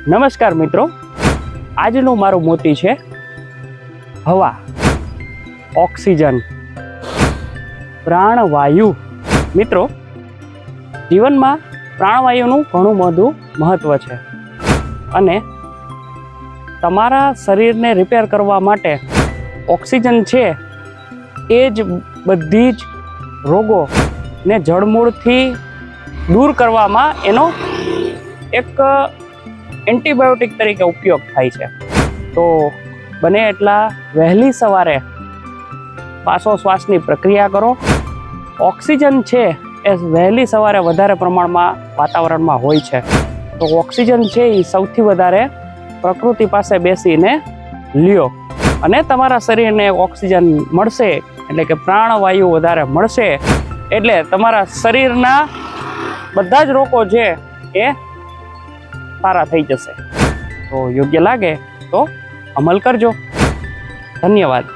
નમસ્કાર મિત્રો, આજનું મારું મોતી છે હવા, ઓક્સિજન, પ્રાણવાયુ. મિત્રો, જીવનમાં પ્રાણવાયુનું ઘણું બધું મહત્ત્વ છે અને તમારા શરીરને રિપેર કરવા માટે ઓક્સિજન છે એ જ બધી જ રોગોને જડમૂળથી દૂર કરવામાં એનો એક એન્ટીબાયોટિક તરીકે ઉપયોગ થાય છે. તો બને એટલા વહેલી સવારે શ્વાસોશ્વાસની પ્રક્રિયા કરો. ઓક્સિજન છે એ વહેલી સવારે વધારે પ્રમાણમાં વાતાવરણમાં હોય છે, તો ઓક્સિજન છે એ સૌથી વધારે પ્રકૃતિ પાસે બેસીને લ્યો અને તમારા શરીરને ઓક્સિજન મળશે એટલે કે પ્રાણવાયુ વધારે મળશે એટલે તમારા શરીરના બધા જ રોગો છે એ સારા થઈ જશે. તો યોગ્ય લાગે તો અમલ કરજો. ધન્યવાદ.